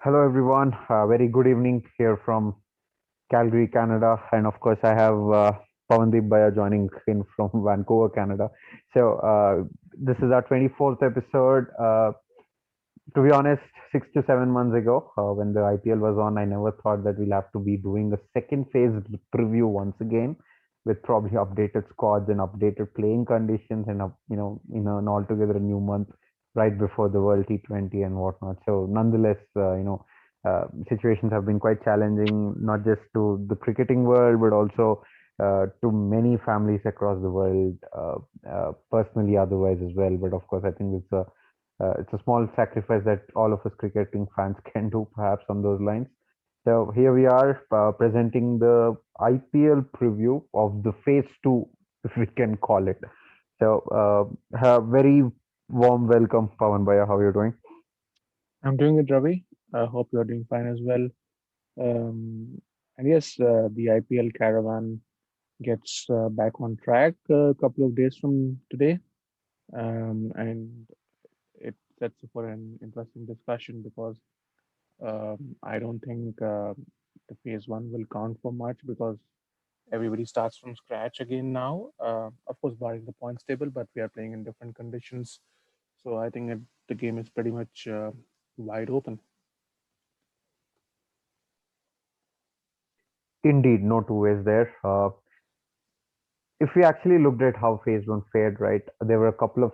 Hello, everyone. Very good evening here from Calgary, Canada. And of course, I have Pavandeep joining in from Vancouver, Canada. This is our 24th episode. To be honest, 6 to 7 months ago, when the IPL was on, I never thought that we'll have to be doing a second phase preview once again with probably updated squads and updated playing conditions and, in an altogether new month right before the World T20 and whatnot. So, nonetheless, situations have been quite challenging, not just to the cricketing world, but also to many families across the world, personally, otherwise as well. But of course, I think it's a small sacrifice that all of us cricketing fans can do, perhaps on those lines. So here we are presenting the IPL preview of the Phase 2, if we can call it. Have very warm welcome, Pavan Bhaiya. How are you doing? I'm doing it, Ravi. I hope you're doing fine as well. And yes, the IPL caravan gets back on track a couple of days from today. And it sets up for an interesting discussion because I don't think the phase one will count for much because everybody starts from scratch again now. Of course, barring the points table, but we are playing in different conditions. So I think the game is pretty much wide open. Indeed, no two ways there. If we actually looked at how Phase 1 fared, right, there were a couple of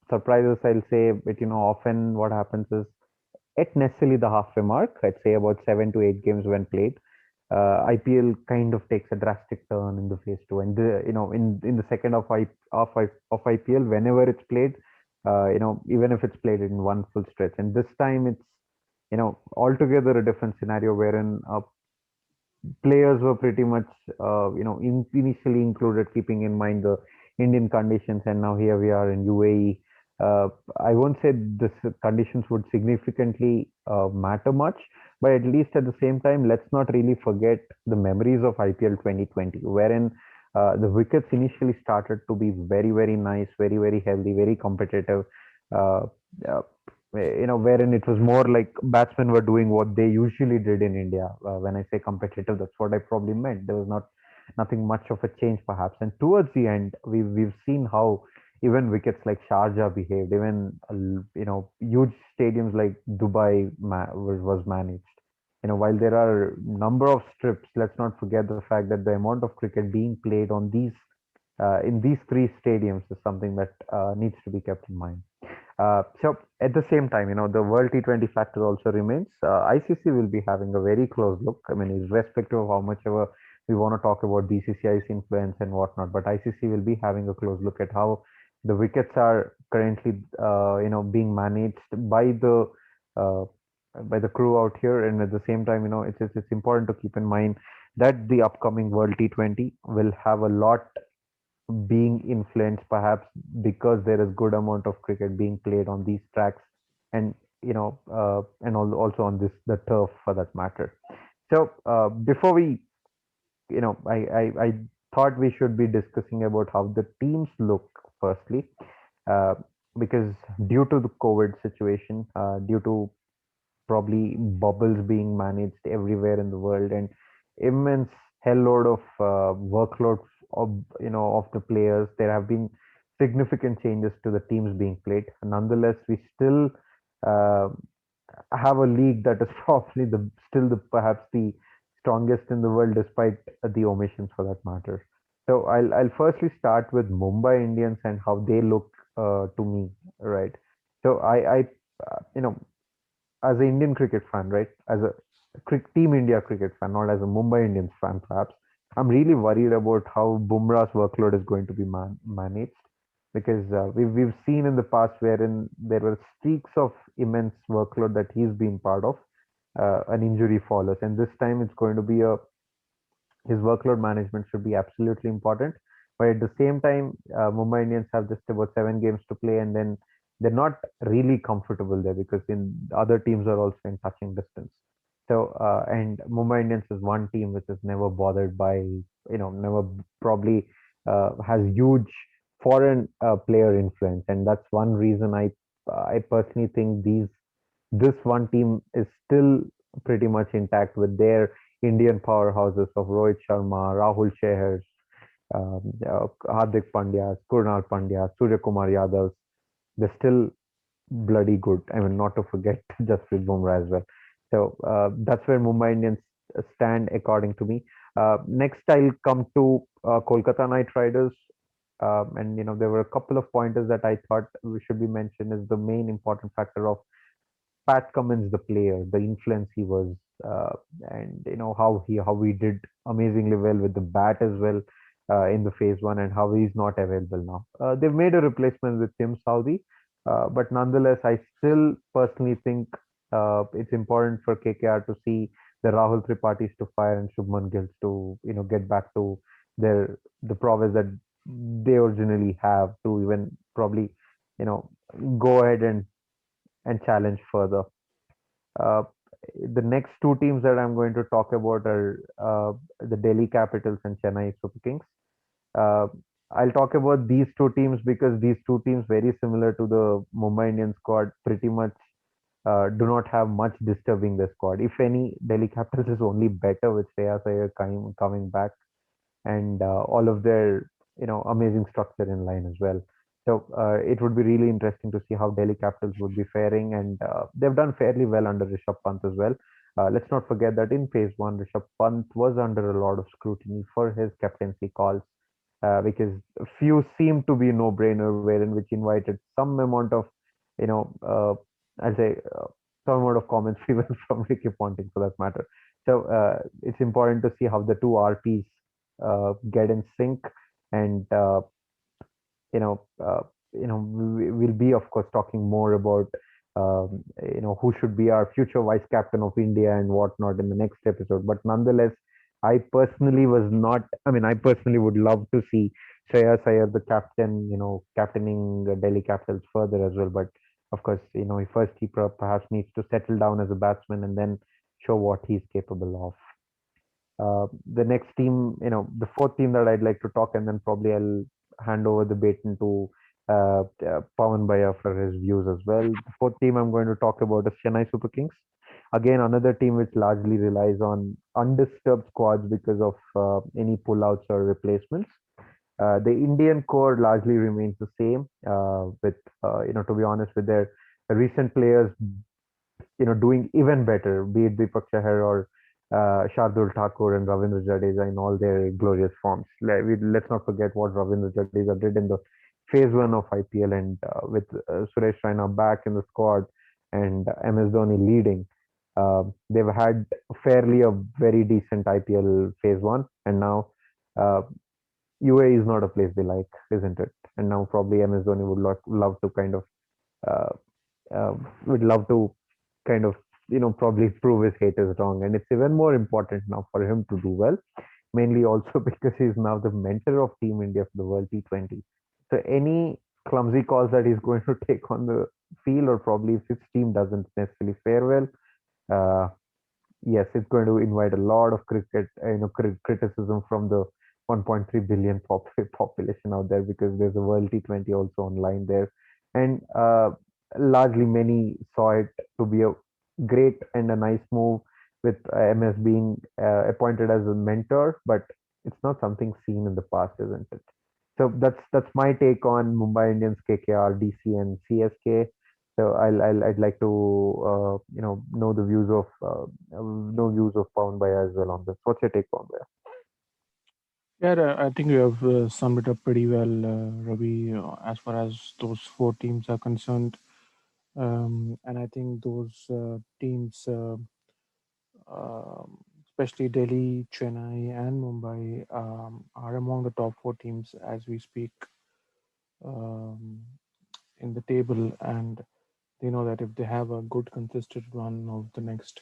surprises, I'll say. But often what happens is at necessarily the halfway mark, I'd say about 7 to 8 games when played, IPL kind of takes a drastic turn in the phase two, and in the second of IPL, whenever it's played, even if it's played in one full stretch, and this time it's altogether a different scenario wherein players were pretty much initially included, keeping in mind the Indian conditions, and now here we are in UAE. I won't say this conditions would significantly matter much, but at least at the same time, let's not really forget the memories of IPL 2020, wherein the wickets initially started to be very, very nice, very, very healthy, very competitive. Uh, uh, wherein it was more like batsmen were doing what they usually did in India. When I say competitive, that's what I probably meant. There was nothing much of a change, perhaps. And towards the end, we've seen how even wickets like Sharjah behaved. Even huge stadiums like Dubai was managed. While there are number of strips, let's not forget the fact that the amount of cricket being played on these in these three stadiums is something that needs to be kept in mind. So at the same time, the World T20 factor also remains. ICC will be having a very close look. I mean, irrespective of how much ever we want to talk about BCCI's influence and whatnot, but ICC will be having a close look at how the wickets are currently, being managed uh, by the crew out here. And at the same time, it's important to keep in mind that the upcoming World T20 will have a lot being influenced, perhaps because there is good amount of cricket being played on these tracks, and also on this the turf for that matter. So before we I thought we should be discussing about how the teams look firstly, uh, because due to the COVID situation, due to probably bubbles being managed everywhere in the world, and immense hell load of workload of of the players, there have been significant changes to the teams being played. Nonetheless, we still uh, have a league that is probably the still the perhaps the strongest in the world, despite the omissions for that matter. So I'll firstly start with Mumbai Indians and how they look to me, right? So I you know as an Indian cricket fan, right? As a Team India cricket fan, not as a Mumbai Indians fan, perhaps. I'm really worried about how Bumrah's workload is going to be managed, because we've seen in the past wherein there were streaks of immense workload that he's been part of. An injury follows, and this time it's going to be a his workload management should be absolutely important. But at the same time, Mumbai Indians have just about 7 games to play, and then they're not really comfortable there because in other teams are also in touching distance. So and Mumbai Indians is one team which is never bothered by never probably has huge foreign player influence, and that's one reason I personally think these this one team is still pretty much intact with their Indian powerhouses of Rohit Sharma, Rahul Chehar, Hardik Pandya, Krunal Pandya, Surya Kumar Yadav. They're still bloody good. I mean, not to forget Jasprit Bumrah as well. So that's where Mumbai Indians stand, according to me. Next, I'll come to Kolkata Knight Riders. And there were a couple of pointers that I thought we should be mentioned as the main important factor of Pat Cummins, the player, the influence he was, uh, and how he did amazingly well with the bat as well in the phase one, and how he's not available now. They've made a replacement with Tim Saudi, but nonetheless, I still personally think it's important for KKR to see the Rahul Tripathis to fire and Shubman Gills to get back to the prowess that they originally have to even probably you know go ahead and challenge further. Uh, the next two teams that I'm going to talk about are the Delhi Capitals and Chennai Super Kings. Uh, I'll talk about these two teams because these two teams, very similar to the Mumbai Indians squad, pretty much do not have much disturbing the squad. If any, Delhi Capitals is only better with Shreyas Iyer coming back and all of their amazing structure in line as well. So it would be really interesting to see how Delhi Capitals would be faring, and they've done fairly well under Rishabh Pant as well. Let's not forget that in phase one, Rishabh Pant was under a lot of scrutiny for his captaincy calls because a few seemed to be no-brainer, wherein which invited some amount of, you know, uh, I'll say, some amount of comments even from Ricky Ponting for that matter. So it's important to see how the two RPs get in sync, and you know, uh, we'll be of course talking more about who should be our future vice captain of India and whatnot in the next episode. But nonetheless, I personally was not. I mean, I personally would love to see Shreyas Iyer, the captain, captaining the Delhi Capitals further as well. But of course, first he perhaps needs to settle down as a batsman and then show what he's capable of. The next team, the fourth team that I'd like to talk, and then probably I'll hand over the baton to Pawan Bhaiya for his views as well. The fourth team I'm going to talk about is Chennai Super Kings. Again, another team which largely relies on undisturbed squads because of any pullouts or replacements. The Indian core largely remains the same, with to be honest, with their recent players doing even better, be it Deepak Chahar or Shardul Thakur and Ravindra Jadeja in all their glorious forms. Let's not forget what Ravindra Jadeja did in the phase one of IPL, and with Suresh Raina back in the squad and MS Dhoni leading. They've had fairly a very decent IPL phase one, and now uh, UAE is not a place they like, isn't it? And now probably MS Dhoni would love to kind of uh, would love to kind of probably prove his haters wrong, and it's even more important now for him to do well, mainly also because he's now the mentor of Team India for the World T20. So any clumsy calls that he's going to take on the field, or probably if his team doesn't necessarily fare well, uh, yes, it's going to invite a lot of criticism from the 1.3 billion population out there, because there's a World T20 also online there, and largely many saw it to be a great and a nice move, with MS being appointed as a mentor, but it's not something seen in the past, isn't it? So that's my take on Mumbai Indians, KKR, DC, and CSK. So I'd like to know views of Pawan Bhaiya as well on this. What's your take, Pawan Bhaiya? Yeah, I think you have summed it up pretty well, Ravi, as far as those four teams are concerned. And I think those teams, especially Delhi, Chennai, and Mumbai, are among the top four teams as we speak, um, in the table. And they know that if they have a good, consistent run of the next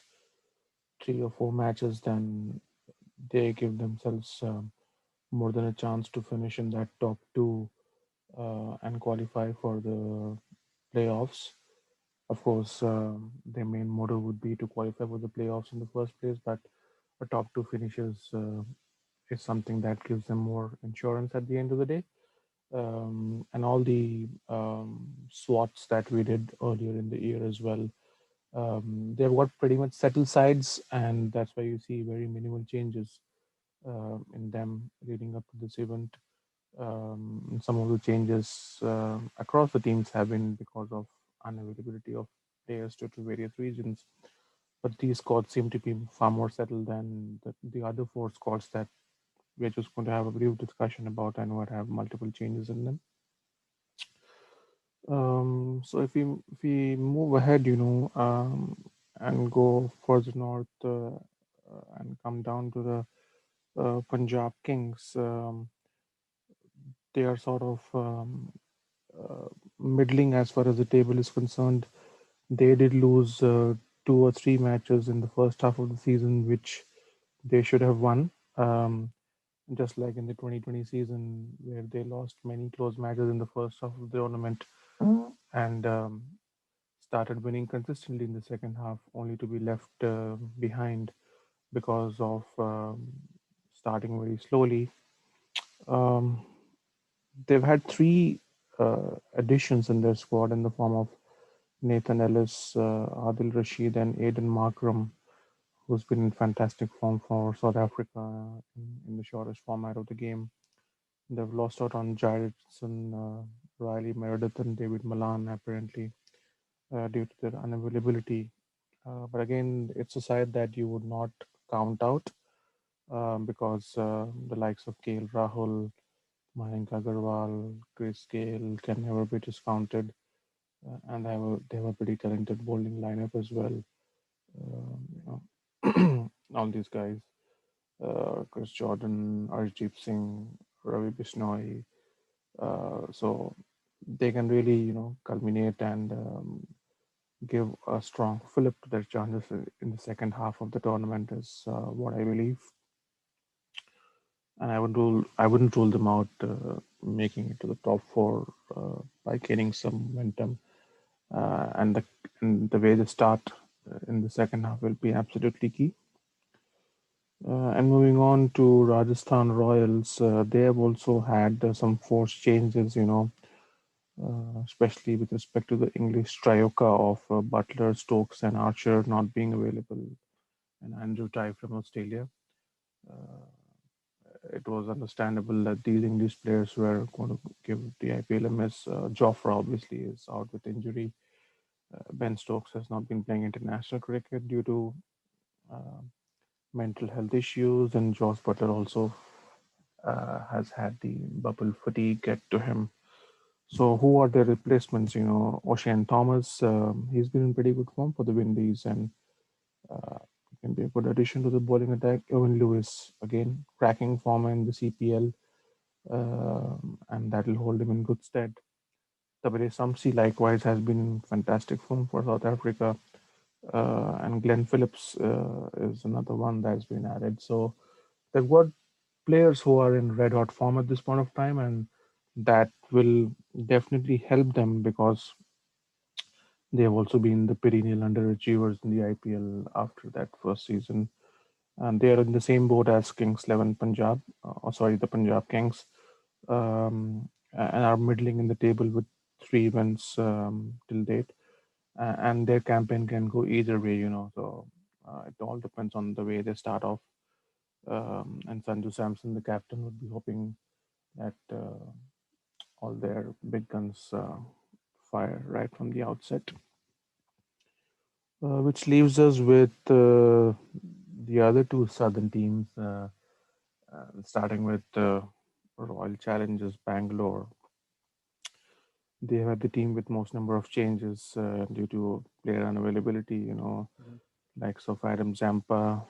3 or 4 matches, then they give themselves more than a chance to finish in that top two and qualify for the playoffs. Of course, their main motto would be to qualify for the playoffs in the first place, but a top two finishes is something that gives them more insurance at the end of the day. And all the SWATs that we did earlier in the year as well, They've got pretty much settled sides, and that's why you see very minimal changes in them leading up to this event. Some of the changes across the teams have been because of unavailability of players due to various reasons. But these squads seem to be far more settled than the other four squads that we're just going to have a brief discussion about and would have multiple changes in them. So if we move ahead, and go further north and come down to the Punjab Kings, they are sort of middling as far as the table is concerned. They did lose two or three matches in the first half of the season, which they should have won. Just like in the 2020 season, where they lost many close matches in the first half of the tournament and started winning consistently in the second half, only to be left behind because of starting very slowly. Um, they've had three additions in their squad in the form of Nathan Ellis, Adil Rashid, and Aidan Markram, who's been in fantastic form for South Africa in the shortest format of the game. They've lost out on Jaredson, Riley Meredith, and David Malan, apparently, due to their unavailability. But again, it's a side that you would not count out because the likes of KL Rahul, Mayank Agarwal, Chris Gale can never be discounted, and they have a pretty talented bowling lineup as well. All these guys, Chris Jordan, Arjdeep Singh, Ravi Bishnoi, so they can really culminate and give a strong fillip to their chances in the second half of the tournament is what I believe, and I wouldn't rule them out making it to the top four by gaining some momentum, and the way they start in the second half will be absolutely key. And moving on to Rajasthan Royals, they have also had some forced changes, especially with respect to the English trioca of Butler, Stokes, and Archer not being available, and Andrew Tye from Australia. Uh, it was understandable that these English players were going to give the IPL a miss. Jofra obviously is out with injury. Ben Stokes has not been playing international cricket due to uh, mental health issues, and Josh Butler also has had the bubble fatigue get to him. So, who are their replacements? O'Shane Thomas, he's been in pretty good form for the Windies and can be a good addition to the bowling attack. Owen Lewis, again, cracking form in the CPL, and that will hold him in good stead. Tabare Samsi likewise has been in fantastic form for South Africa, and Glenn Phillips is another one that's been added. So they've got players who are in red hot form at this point of time, and that will definitely help them because they have also been the perennial underachievers in the IPL after that first season, and they are in the same boat as Kings 11 Punjab, sorry, the Punjab Kings, and are middling in the table with three wins till date. And their campaign can go either way, So it all depends on the way they start off. And Sanju Samson, the captain, would be hoping that all their big guns fire right from the outset. Which leaves us with the other two southern teams, starting with Royal Challengers Bangalore. They have the team with most number of changes due to player unavailability. Likes of Adam Zampa,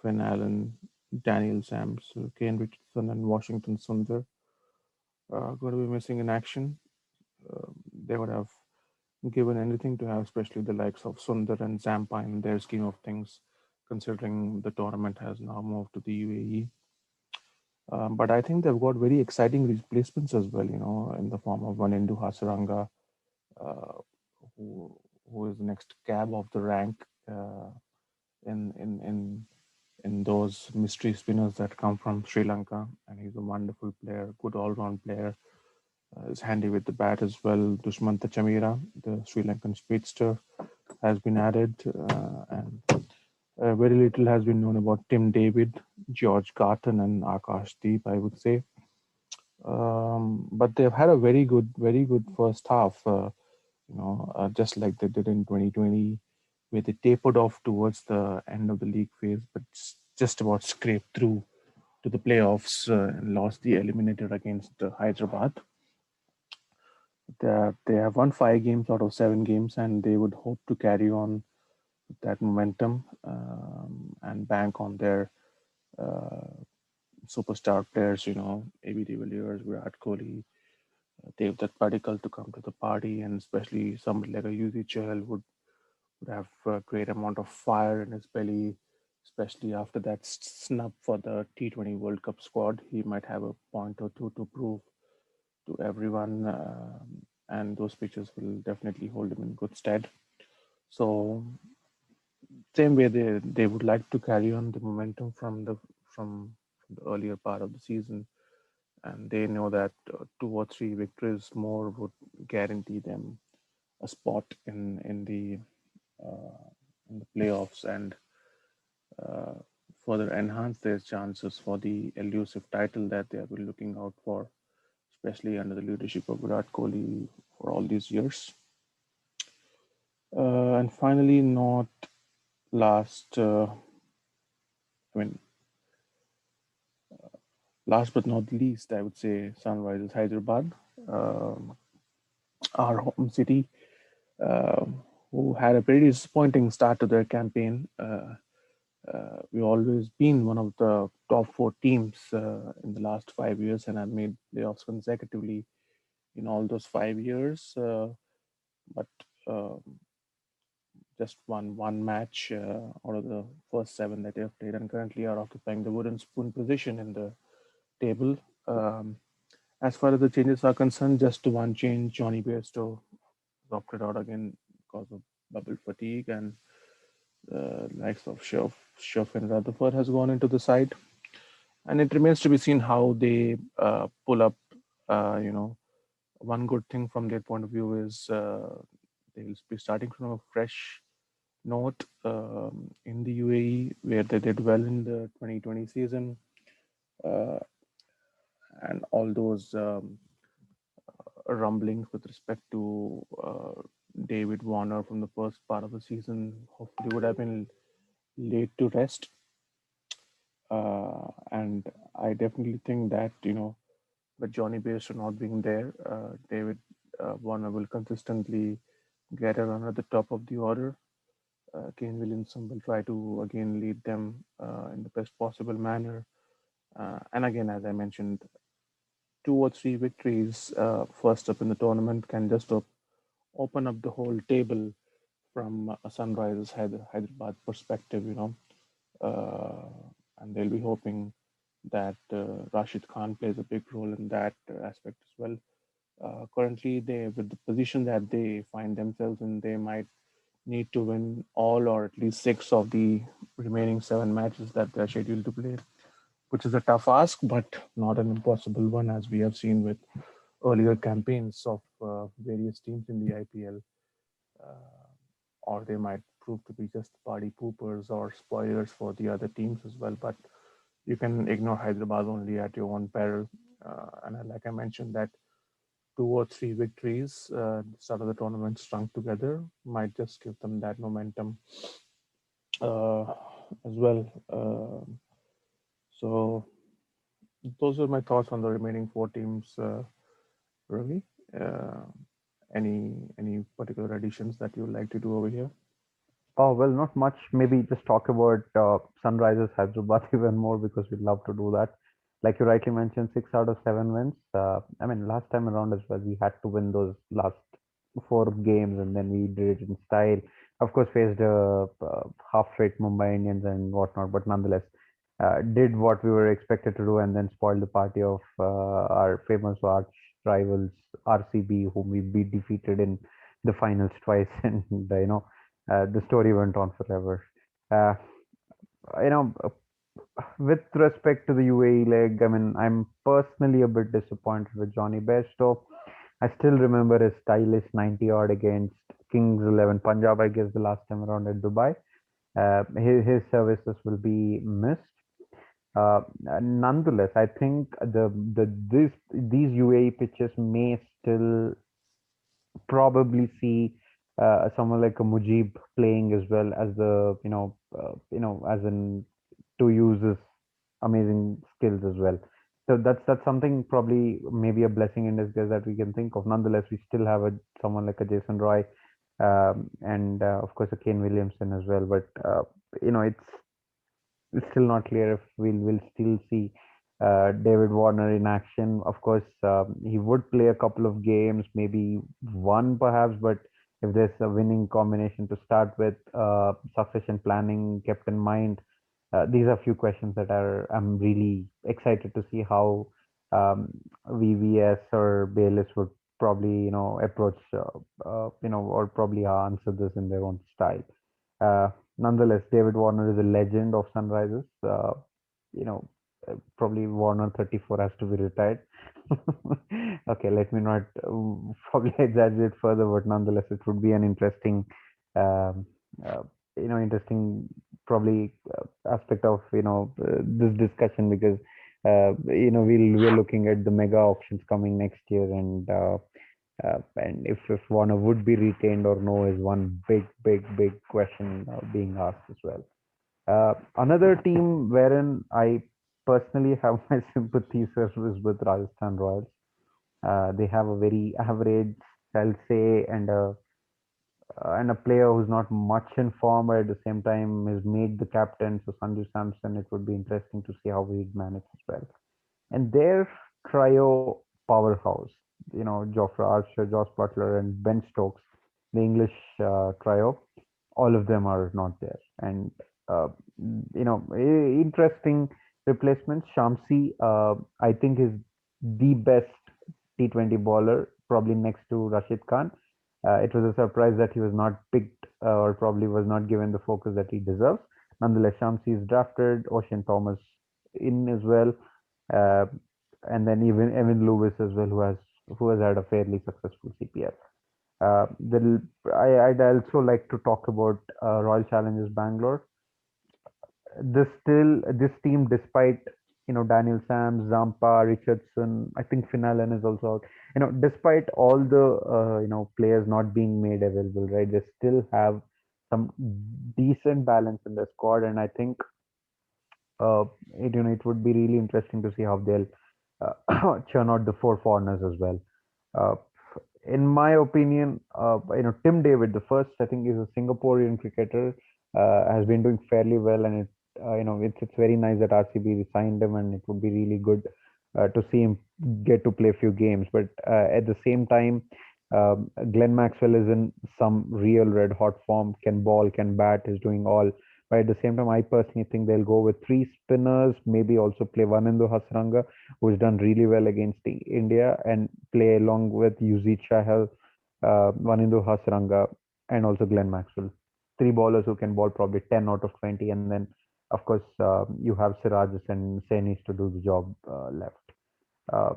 Finn Allen, Daniel Sams, Kane Richardson, and Washington Sundar going to be missing in action. They would have given anything to have, especially the likes of Sundar and Zampa in their scheme of things, considering the tournament has now moved to the UAE. But I think they've got very exciting replacements as well, in the form of Vanindu Hasaranga, uh, who who is the next cab of the rank in in in in those mystery spinners that come from Sri Lanka, and he's a wonderful player, good all-round player. Is handy with the bat as well. Dushmanta Chamira, the Sri Lankan speedster, has been added, and very little has been known about Tim David, George Garton, and Akash Deep, I would say. But they've had a very good first half. Just like they did in 2020, where they tapered off towards the end of the league phase, but just about scraped through to the playoffs and lost the eliminator against Hyderabad. They have won 5 games out of 7 games, and they would hope to carry on with that momentum and bank on their uh, superstar players, AB de Villiers, Virat Kohli, Devdutt Padikkal to come to the party, and especially somebody like a Yuzi Chahal would have a great amount of fire in his belly, especially after that snub for the T20 World Cup squad. He might have a point or two to prove to everyone, and those pictures will definitely hold him in good stead. So, same way they would like to carry on the momentum from the earlier part of the season, and they know that 2 or 3 victories more would guarantee them a spot uh, in the playoffs and uh, further enhance their chances for the elusive title that they have been looking out for, especially under the leadership of Virat Kohli for all these years. And finally, not last, I mean, last but not least, I would say Sunrisers Hyderabad, um, our home city, who had a pretty disappointing start to their campaign. We've always been one of the top 4 teams in the last 5 years and have made playoffs consecutively in all those 5 years. But um just won one match out of the first 7 that they have played, and currently are occupying the wooden spoon position in the table. Um, as far as the changes are concerned, just one change: Johnny Bairstow opted out again because of bubble fatigue, and likes of Schuff and Rutherford has gone into the side. And it remains to be seen how they pull up. One good thing from their point of view is they'll be starting from a fresh note in the UAE, where they did well in the 2020 season, uh, and all those rumblings with respect to David Warner from the first part of the season hopefully would have been laid to rest. And I definitely think that, with Johnny Bairstow not being there, David Warner will consistently get a run at the top of the order. Kane Williamson will try to again lead them in the best possible manner. And again, as I mentioned, 2 or 3 victories first up in the tournament can just open up the whole table from a Sunrisers Hyderabad perspective, uh, and they'll be hoping that Rashid Khan plays a big role in that aspect as well. Currently, they with the position that they find themselves in, they might need to win all or at least 6 of the remaining 7 matches that they're scheduled to play, which is a tough ask, but not an impossible one, as we have seen with earlier campaigns of various teams in the IPL. Uh, or they might prove to be just party poopers or spoilers for the other teams as well. But you can ignore Hyderabad only at your own peril. And like I mentioned, that 2 or 3 victories at the start of the tournament strung together might just give them that momentum uh, as well. So those are my thoughts on the remaining 4 teams, Ravi. Uh, any particular additions that you would like to do over here? Oh, well, not much. Maybe just talk about Sunrisers Hyderabad even more because we'd love to do that. Like you rightly mentioned, 6 out of 7 wins. I mean, last time around as well, we had to win those last 4 games, and then we did it in style. Of course, faced half-rate Mumbai Indians and whatnot, but nonetheless, did what we were expected to do, and then spoiled the party of our famous arch rivals RCB, whom we beat defeated in the finals twice, and the story went on forever. Uh, you know, with respect to the UAE leg, I mean, I'm personally a bit disappointed with Johnny Bairstow. I still remember his stylish 90 odd against Kings 11 Punjab, I guess, the last time around at Dubai. His services will be missed. Nonetheless, I think these UAE pitches may still probably see someone like a Mujib playing as well as as in to use his amazing skills as well. So that's something probably maybe a blessing in disguise that we can think of. Nonetheless, we still have someone like a Jason Roy, and of course a Kane Williamson as well. But it's still not clear if we'll still see David Warner in action. Of course, he would play a couple of games, maybe one perhaps, but if there's a winning combination to start with, succession planning kept in mind, these are a few questions that I'm really excited to see how um, VVS or Bayless would probably approach or probably answer this in their own style. Uh, Nonetheless, David Warner is a legend of Sunrisers. You know, Probably Warner 34 has to be retired. Okay, let me not probably exaggerate further, but nonetheless, it would be an interesting, um, uh, interesting probably aspect of this discussion because we're looking at the mega auctions coming next year and if Warner would be retained or no is one big question being asked as well. Another team wherein I personally have my sympathies is with Rajasthan Royals. They have a very average, I'll say, and a player who's not much in form, but at the same time is made the captain. So Sanju Samson, it would be interesting to see how he'd manage as well. And their trio powerhouse, Jofra Archer, Josh Butler, and Ben Stokes, the English trio, all of them are not there. And, interesting replacements. Shamsi, I think, is the best T20 bowler, probably next to Rashid Khan. It was a surprise that he was not picked or probably was not given the focus that he deserves. Nonetheless, Shamsi is drafted, Ocean Thomas in as well. Uh, and then even Evan Lewis as well, who has had a fairly successful CPL. I'd also like to talk about Royal Challengers Bangalore. This team, despite Daniel Sams, Zampa, Richardson, I think Finalen is also out. Despite all the players not being made available, right? They still have some decent balance in the squad, and I think it would be really interesting to see how they'll churn out the four foreigners as well. Uh, in my opinion, Tim David, the first, I think, is a Singaporean cricketer, has been doing fairly well, and it's very nice that RCB signed him, and it would be really good to see him get to play a few games. But at the same time, Glenn Maxwell is in some real red hot form, can ball, can bat, is doing all. But at the same time, I personally think they'll go with three spinners, maybe also play Vanindu Hasranga, who's done really well against India, and play along with Yuzi Chahal, Vanindu Hasranga, and also Glenn Maxwell. Three bowlers who can bowl probably 10 out of 20. And then, of course, you have Sirajas and Sainis to do the job left. Uh,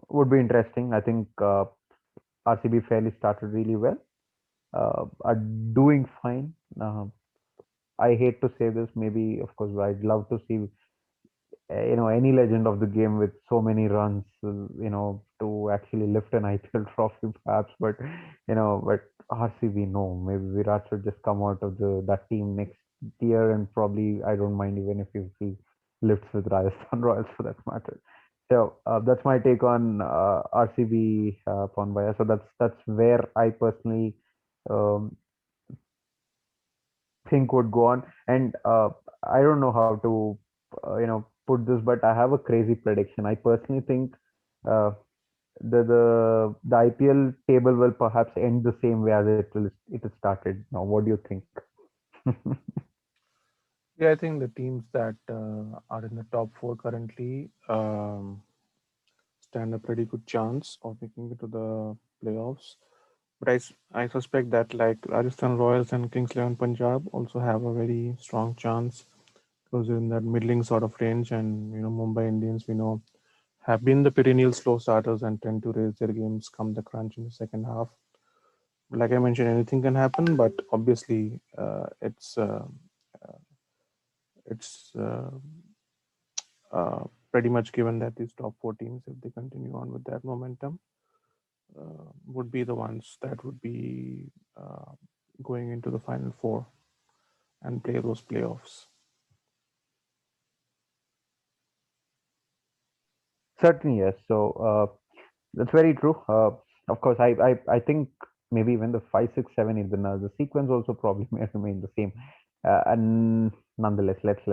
would be interesting. I think RCB fairly started really well, are doing fine. I hate to say this. Maybe, of course, I'd love to see any legend of the game with so many runs, to actually lift an IPL trophy, perhaps. But RCB, no. Maybe Virat should just come out of that team next year, and probably I don't mind even if he lifts with Rajasthan Royals for that matter. So that's my take on RCB, Ponbaya. So that's where I personally um, think would go on. And I don't know how to, put this, but I have a crazy prediction. I personally think uh, the IPL table will perhaps end the same way as it has started. Now, what do you think? Yeah, I think the teams that are in the top four currently stand a pretty good chance of making it to the playoffs. But I suspect that like Rajasthan Royals and Kings 11 Punjab also have a very strong chance because they're in that middling sort of range. And Mumbai Indians, we know, have been the perennial slow starters and tend to raise their games come the crunch in the second half. Like I mentioned, anything can happen, but obviously, it's pretty much given that these top four teams, if they continue on with that momentum, would be the ones that would be going into the final four and play those playoffs. Certainly, yes. So that's very true. Of course, I think maybe even the 5, 6, 7, 8, the sequence also probably may remain the same. And nonetheless, let's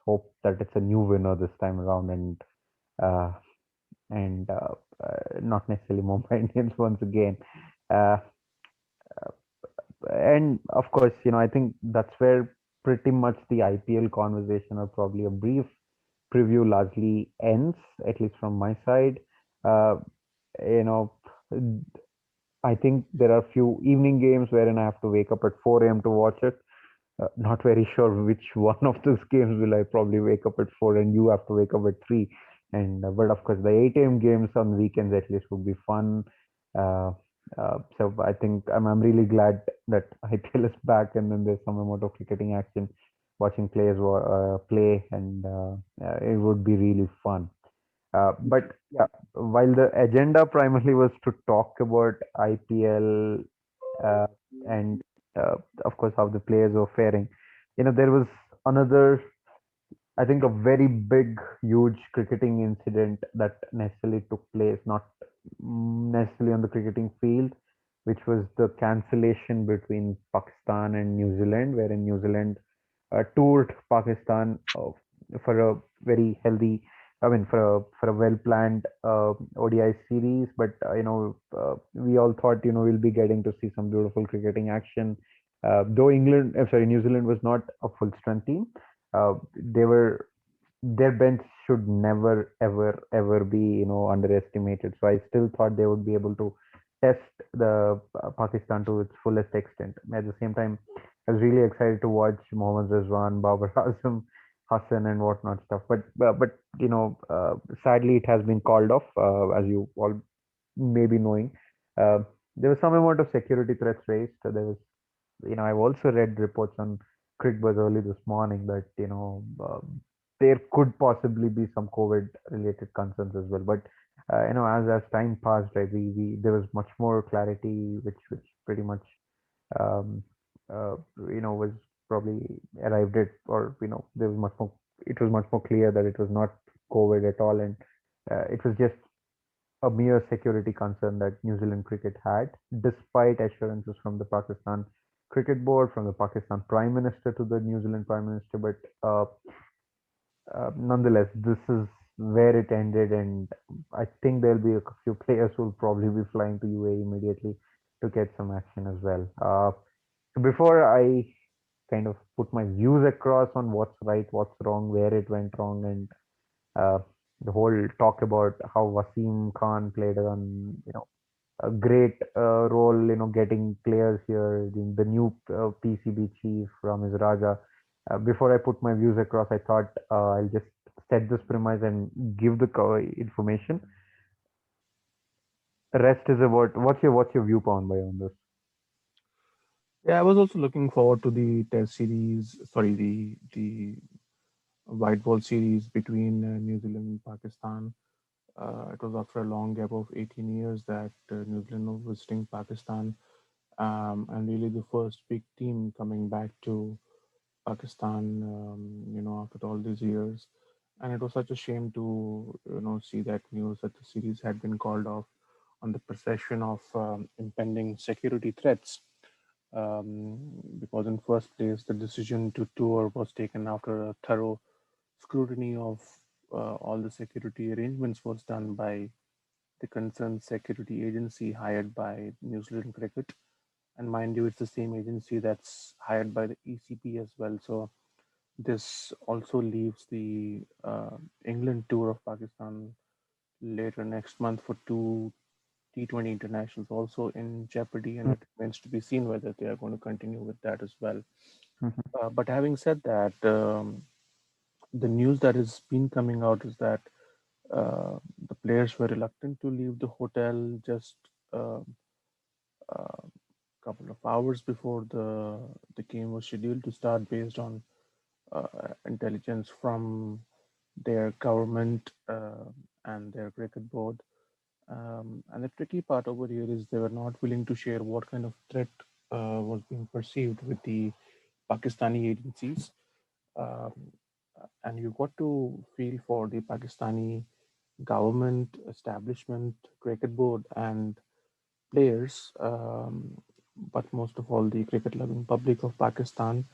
hope that it's a new winner this time around, uh, and not necessarily Mumbai Indians once again. Uh, and of course, I think that's where pretty much the IPL conversation, or probably a brief preview, largely ends, at least from my side. Uh, you know, I think there are few evening games wherein I have to wake up at 4 a.m. to watch it. Not very sure which one of those games will I probably wake up at 4 and you have to wake up at 3. And but of course, the 8 a.m. games on weekends at least would be fun. Uh, so I think I'm really glad that IPL is back, and then there's some amount of cricketing action, watching players play, and it would be really fun. But yeah, while the agenda primarily was to talk about IPL, uh, and of course how the players were faring, there was another, I think, a very big, huge cricketing incident that necessarily took place, not necessarily on the cricketing field, which was the cancellation between Pakistan and New Zealand, wherein New Zealand toured Pakistan for a very healthy, I mean, for a well-planned ODI series. But we all thought we'll be getting to see some beautiful cricketing action. Though New Zealand was not a full-strength team. They were Their bench should never ever be underestimated. So I still thought they would be able to test the Pakistan to its fullest extent. At the same time, I was really excited to watch Mohammad Rizwan, Babar Azam, Hassan, and whatnot stuff. But sadly, it has been called off, as you all may be knowing. Uh, there was some amount of security threats raised. There was, I've also read reports on Crickbuzz early this morning that there could possibly be some COVID related concerns as well. But as time passed, right, we there was much more clarity, which pretty much um, was probably arrived at, or there was much more. It was much more clear that it was not COVID at all, and it was just a mere security concern that New Zealand cricket had, despite assurances from the Pakistan Cricket Board, from the Pakistan Prime Minister to the New Zealand Prime Minister. But nonetheless, this is where it ended, and I think there'll be a few players who will probably be flying to UAE immediately to get some action as well. So before I kind of put my views across on what's right, what's wrong, where it went wrong, and uh, the whole talk about how Wasim Khan played a great role, getting players here, the new PCB chief, Ramiz Raja. Before I put my views across, I thought I'll just set this premise and give the information. The rest is about what's your viewpoint by on this. Yeah, I was also looking forward to the test series, sorry, the white ball series between New Zealand and Pakistan. It was after a long gap of 18 years that New Zealand was visiting Pakistan, and really the first big team coming back to Pakistan, after all these years. And it was such a shame to, see that news that the series had been called off on the perception of impending security threats. Because in first place, the decision to tour was taken after a thorough scrutiny of all the security arrangements was done by the concerned security agency hired by New Zealand Cricket. And mind you, it's the same agency that's hired by the ECP as well. So this also leaves the England tour of Pakistan later next month for two T20 internationals also in jeopardy, and it remains to be seen whether they are going to continue with that as well. Mhm. But having said that, the news that has been coming out is that the players were reluctant to leave the hotel just uh, uh, couple of hours before the game was scheduled to start based on intelligence from their government and their cricket board. And the tricky part over here is they were not willing to share what kind of threat was being perceived with the Pakistani agencies. Um, and you got to feel for the Pakistani government, establishment, cricket board, and players, but most of all the cricket loving public of Pakistan,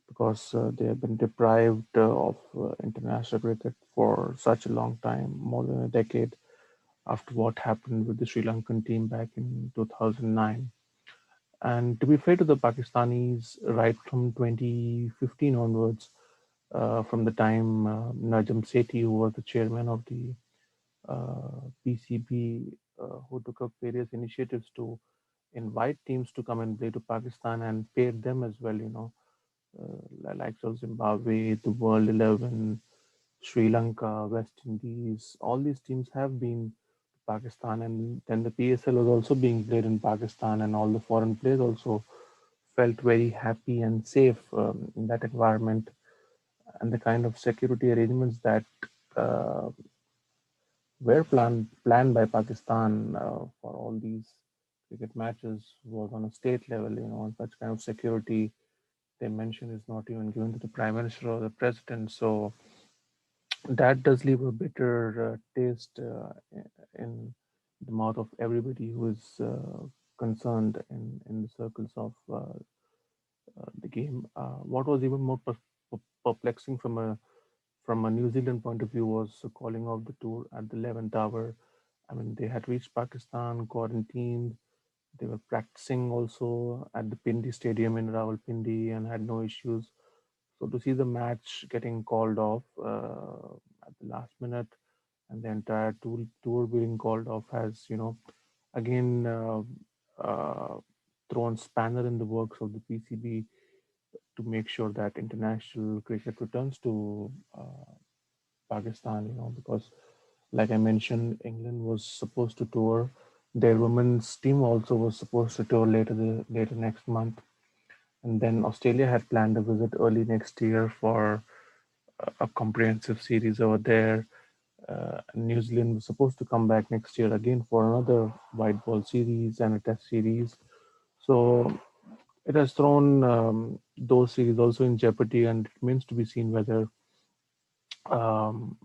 because they have been deprived of international cricket for such a long time, more than a decade, after what happened with the Sri Lankan team back in 2009. And to be fair to the Pakistanis, right from 2015 onwards, from the time Najam Sethi, who was the chairman of the PCB, who took up various initiatives to invite teams to come and play to Pakistan and pair them as well, likes of Zimbabwe, the World 11, Sri Lanka, West Indies, all these teams have been to Pakistan, and then the PSL was also being played in Pakistan, and all the foreign players also felt very happy and safe in that environment, and the kind of security arrangements that uh, were planned by Pakistan for all these cricket matches was on a state level, and such kind of security they mention is not even given to the prime minister or the president. So that does leave a bitter taste in the mouth of everybody who is concerned in the circles of the game. What was even more perplexing from a New Zealand point of view was the calling of the tour at the 11th hour. I mean, they had reached Pakistan, quarantined. They were practicing also at the Pindi Stadium in Rawalpindi and had no issues. So to see the match getting called off at the last minute and the entire tour being called off has, again thrown spanner in the works of the PCB to make sure that international cricket returns to Pakistan, because like I mentioned, England was supposed to tour. Their women's team also was supposed to tour later next month, and then Australia had planned a visit early next year for a comprehensive series over there. New Zealand was supposed to come back next year again for another white ball series and a test series. So it has thrown those series also in jeopardy, and it remains to be seen whether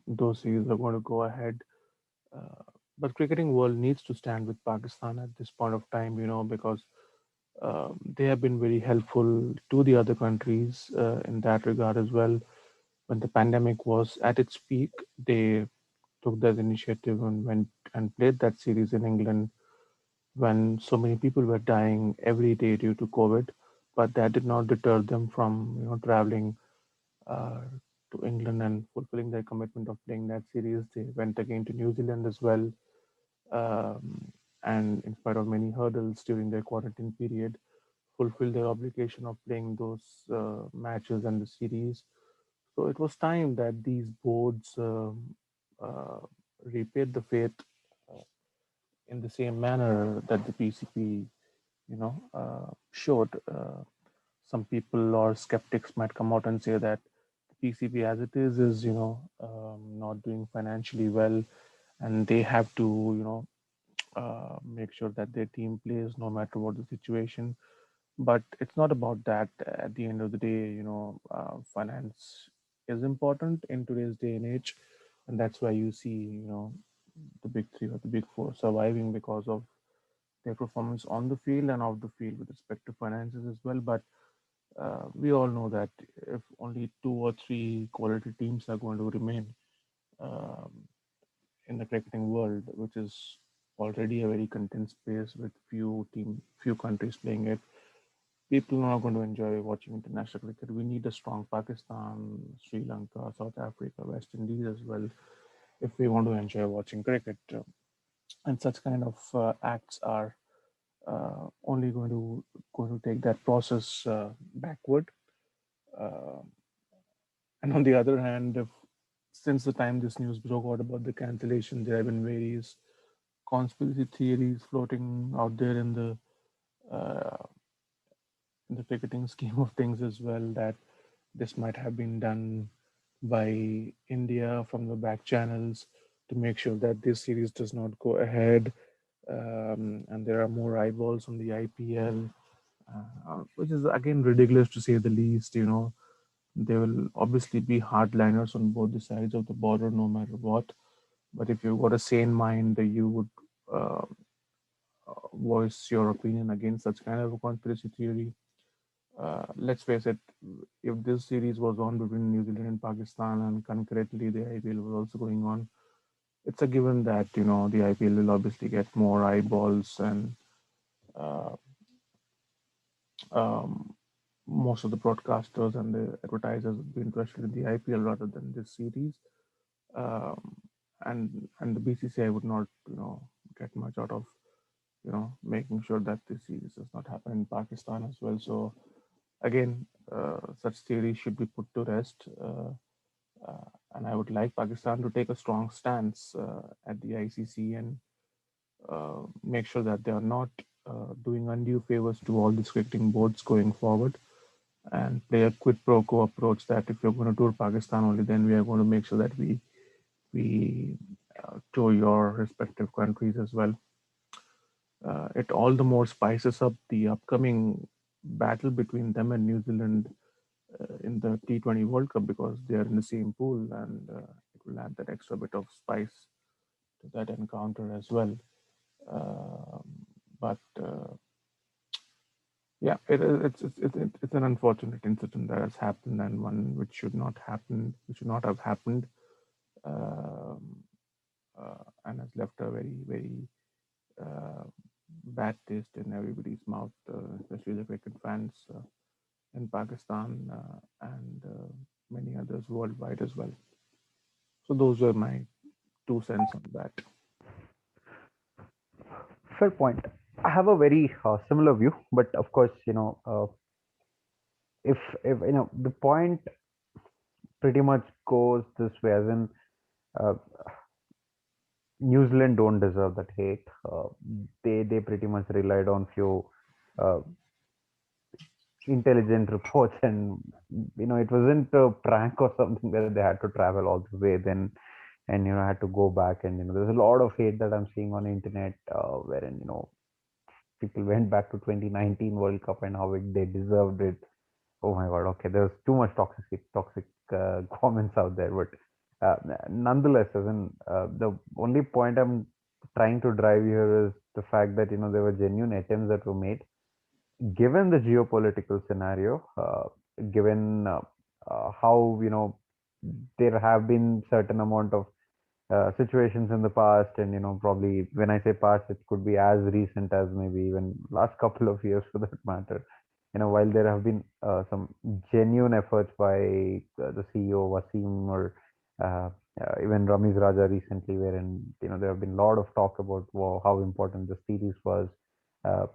those series are going to go ahead. Uh, but cricketing world needs to stand with Pakistan at this point of time, because they have been very helpful to the other countries in that regard as well. When the pandemic was at its peak, they took that initiative and went and played that series in England when so many people were dying every day due to COVID. But that did not deter them from traveling uh, to England and fulfilling their commitment of playing that series. They went again to New Zealand as well, and in spite of many hurdles during their quarantine period, fulfilled their obligation of playing those matches and the series. So it was time that these boards uh, repaid the faith uh, in the same manner that the PCP, showed. Some people or skeptics might come out and say that the PCP, as it is not doing financially well, and they have to, make sure that their team plays no matter what the situation. But it's not about that. At the end of the day, finance is important in today's day and age, and that's why you see, the big three or the big four surviving because of their performance on the field and off the field with respect to finances as well. But we all know that if only two or three quality teams are going to remain um, in the cricketing world, which is already a very content space with few countries playing it, people are not going to enjoy watching international cricket. We need a strong Pakistan, Sri Lanka, South Africa, West Indies as well if we want to enjoy watching cricket. And such kind of acts are only going to take that process backward. Uh, and on the other hand, since the time this news broke out about the cancellation, there have been various conspiracy theories floating out there in the uh, the cricketing scheme of things as well, that this might have been done by India from the back channels to make sure that this series does not go ahead, and there are more eyeballs on the IPL, which is again ridiculous to say the least. There will obviously be hardliners on both the sides of the border, no matter what. But if you've got a sane mind, you would uh, voice your opinion against such kind of a conspiracy theory. Let's face it, if this series was on between New Zealand and Pakistan and concurrently the IPL was also going on, it's a given that the IPL will obviously get more eyeballs, and uh, um, most of the broadcasters and the advertisers would be interested in the IPL rather than this series. Um, and the BCCI would not get much out of making sure that this series does not happen in Pakistan as well. So again, such theories should be put to rest. And I would like Pakistan to take a strong stance at the ICC and make sure that they are not doing undue favors to all these cricketing boards going forward, and play a quid pro quo approach that if you're going to tour Pakistan only, then we are going to make sure that we tour your respective countries as well. It all the more spices up the upcoming battle between them and New Zealand in the T20 World Cup, because they are in the same pool, and it will add that extra bit of spice to that encounter as well. But yeah, it's an unfortunate incident that has happened, and one which should not happen, which should not have happened, um, and has left a very very uh, bad taste in everybody's mouth, especially the cricket fans in Pakistan and many others worldwide as well. So those were my 2 cents on that. Fair point. I have a very similar view, but of course, if the point pretty much goes this way, as in uh, New Zealand don't deserve that hate. They pretty much relied on few uh, intelligent reports, and it wasn't a prank or something that they had to travel all the way then, and had to go back, and there's a lot of hate that I'm seeing on the internet, wherein people went back to 2019 World Cup and how they deserved it. Oh my God. Okay, there's too much toxic comments out there, but uh, nonetheless, as in the only point I'm trying to drive here is the fact that there were genuine attempts that were made, given the geopolitical scenario, given how there have been certain amount of situations in the past, and probably when I say past, it could be as recent as maybe even last couple of years for that matter. While there have been some genuine efforts by the CEO Wasim, or uh, even Ramiz Raja recently, wherein there have been a lot of talk about, wow, how important the series was. I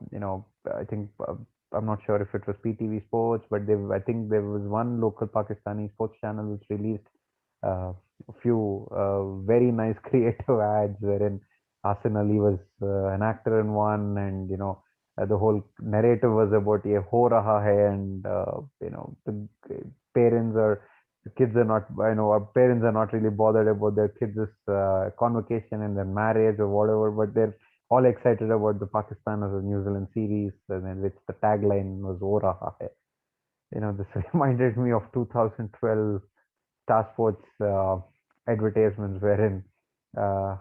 think I'm not sure if it was PTV Sports, but I think there was one local Pakistani sports channel which released a few very nice creative ads wherein Hassan Ali was an actor in one, and the whole narrative was about ye ho raha hai, and the parents are the kids are not our parents are not really bothered about their kids' convocation and their marriage or whatever, but they're all excited about the Pakistan as a New Zealand series, and in which the tagline was "Ho raha hai." This reminded me of 2012 Star Sports advertisements, wherein uh,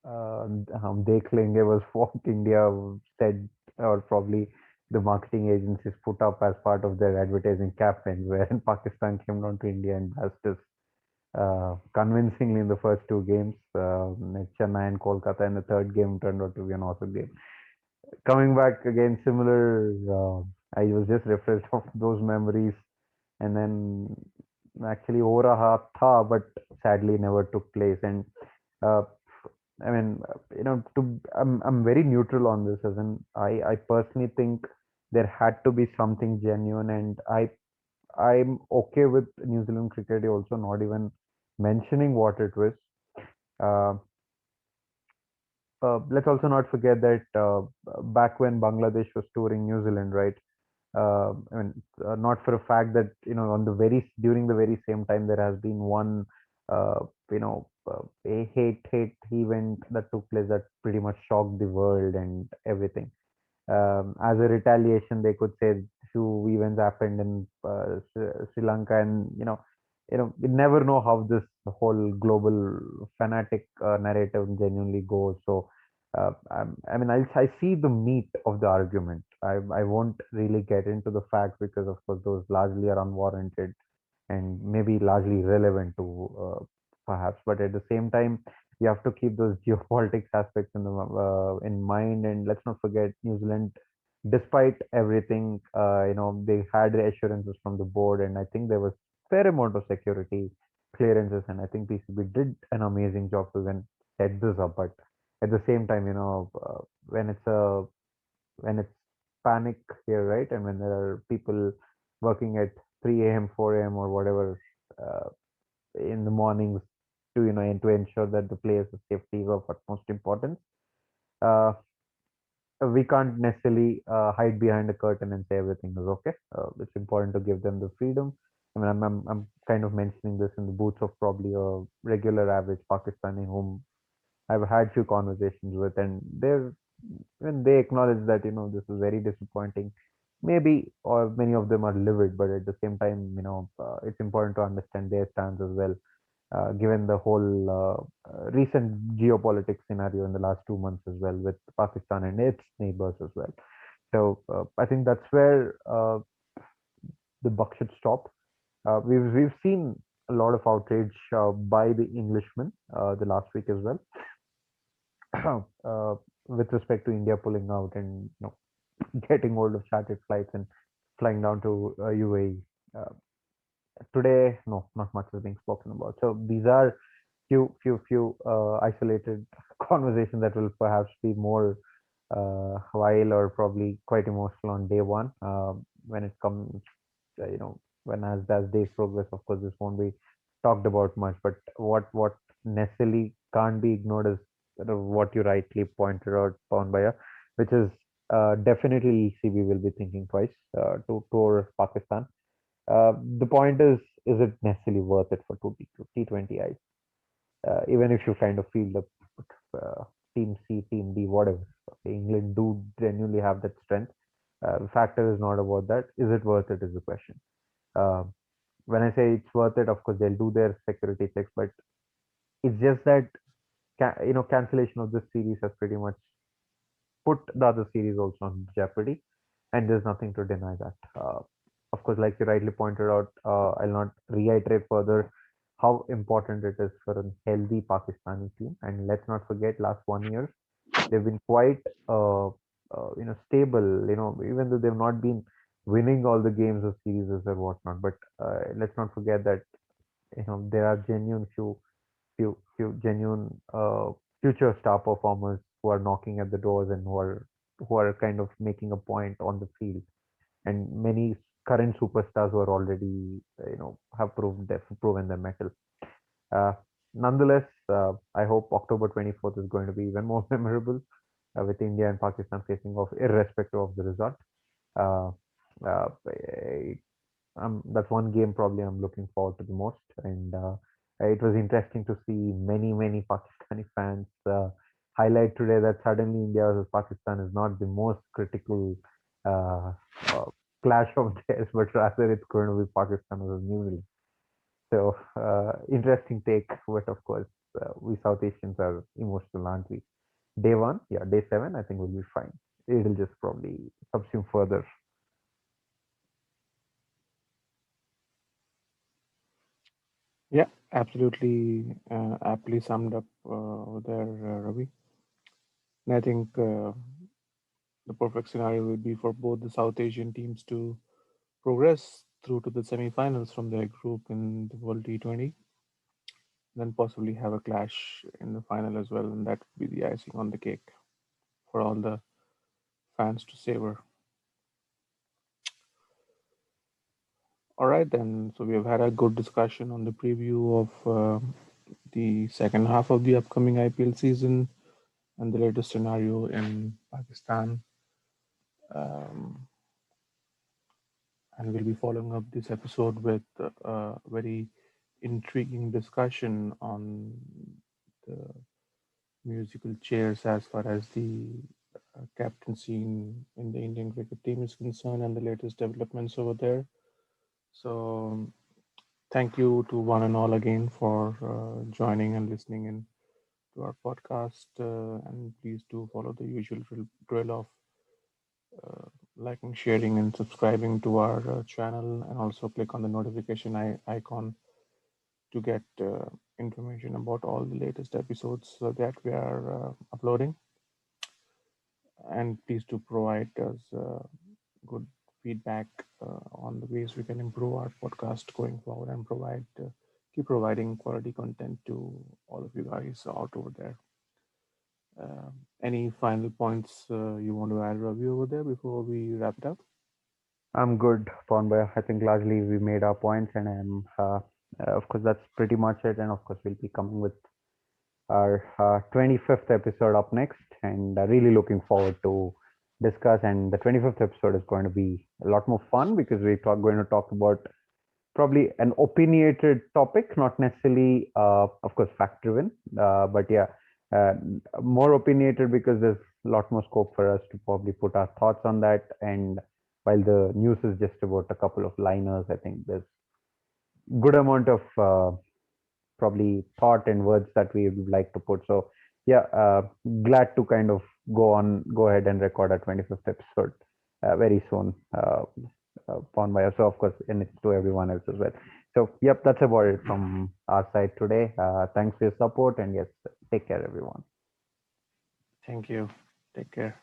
Dekh Lenge was what India said, or probably the marketing agencies put up as part of their advertising campaigns, wherein Pakistan came down to India and passed us convincingly in the first two games, Chennai and Kolkata, and the third game turned out to be an awesome game. Coming back again, similar, I was just refreshed of those memories, and then actually Ho Raha Tha, but sadly never took place. And uh, I mean, I'm very neutral on this, as in I personally think there had to be something genuine, and I'm okay with New Zealand cricket also not even mentioning what it was. Uh, let's also not forget that back when Bangladesh was touring New Zealand, right? I mean, not for a fact that on the very during the very same time there has been one a hate event that took place that pretty much shocked the world and everything. As a retaliation, they could say few events happened in Sri Lanka, and we never know how this whole global fanatic narrative genuinely goes. So, I mean, I see the meat of the argument. I won't really get into the facts because, of course, those largely are unwarranted and maybe largely relevant to perhaps, but at the same time you have to keep those geopolitics aspects in mind. And let's not forget New Zealand, despite everything, they had assurances from the board, and I think there was fair amount of security clearances, and I think PCB did an amazing job to then set this up. But at the same time, when it's panic here, right? And when there are people working at 3 a.m., 4 a.m., or whatever uh, in the mornings to and to ensure that the players' safety is of utmost importance. Uh, we can't necessarily hide behind a curtain and say everything is okay. It's important to give them the freedom. I mean, I'm kind of mentioning this in the boots of probably a regular average Pakistani whom I've had few conversations with, and when they acknowledge that this is very disappointing, maybe, or many of them are livid, but at the same time, it's important to understand their stance as well, given the whole recent geopolitics scenario in the last 2 months as well, with Pakistan and its neighbors as well. So I think that's where the buck should stop. We've seen a lot of outrage by the Englishmen the last week as well, uh, with respect to India pulling out and getting hold of chartered flights and flying down to UAE. Uh, Today, no, not much is being spoken about. So these are few isolated conversations that will perhaps be more while or probably quite emotional on day one. When it comes, when as days progress, of course, this won't be talked about much. But what necessarily can't be ignored is what you rightly pointed out, Pawan, which is definitely ECB will be thinking twice to tour Pakistan. The point is it necessarily worth it for T20 eyes? Even if you kind of feel the team C, team D, whatever. Okay, England do genuinely have that strength. The factor is not about that. Is it worth it? Is the question. Uh, when I say it's worth it, of course they'll do their security checks, but it's just that cancellation of this series has pretty much put the other series also on jeopardy, and there's nothing to deny that. Of course, like you rightly pointed out, I'll not reiterate further how important it is for a healthy Pakistani team. And let's not forget, last 1 year they've been quite stable. Even though they've not been winning all the games or series or whatnot, but let's not forget that there are few genuine future star performers who are knocking at the doors and who are kind of making a point on the field, and many current superstars who are already have proven their mettle. Uh, Nonetheless, I hope October 24th is going to be even more memorable, with India and Pakistan facing off irrespective of the result. Uh, uh, that's one game probably I'm looking forward to the most. And it was interesting to see many Pakistani fans highlight today that suddenly India versus Pakistan is not the most critical uh, uh, clash of theirs, but rather it's going to be Pakistan versus New Zealand. So interesting take, but of course we South Asians are emotional, aren't we? Day one, yeah, day seven, I think we'll be fine. It'll just probably subsume further. Yeah, absolutely, aptly summed up there, Ravi. And I think the perfect scenario would be for both the South Asian teams to progress through to the semifinals from their group in the World T20, then possibly have a clash in the final as well, and that would be the icing on the cake for all the fans to savor. All right, then. So we have had a good discussion on the preview of the second half of the upcoming IPL season and the latest scenario in Pakistan. Um, and we'll be following up this episode with a very intriguing discussion on the musical chairs as far as the captaincy in the Indian cricket team is concerned and the latest developments over there. So, thank you to one and all again for joining and listening in to our podcast. And please do follow the usual drill of liking, sharing, and subscribing to our channel, and also click on the notification icon to get information about all the latest episodes that we are uploading. And please do provide us good feedback on the ways we can improve our podcast going forward and keep providing quality content to all of you guys out over there. Any final points you want to add, Ravi, over there before we wrap it up? I'm good, Ponbaya. I think largely we made our points, and of course, that's pretty much it. And of course, we'll be coming with our 25th episode up next, and really looking forward to discuss. And the 25th episode is going to be a lot more fun because going to talk about probably an opinionated topic, not necessarily, of course, fact driven, but yeah, uh, more opinionated because there's a lot more scope for us to probably put our thoughts on that. And while the news is just about a couple of liners, I think there's good amount of probably thought and words that we would like to put. So yeah, glad to kind of go ahead and record our 25th episode very soon. Upon by us, so of course, and it's to everyone else as well. So yep, that's about it from our side today. Thanks for your support, and yes, take care, everyone. Thank you. Take care.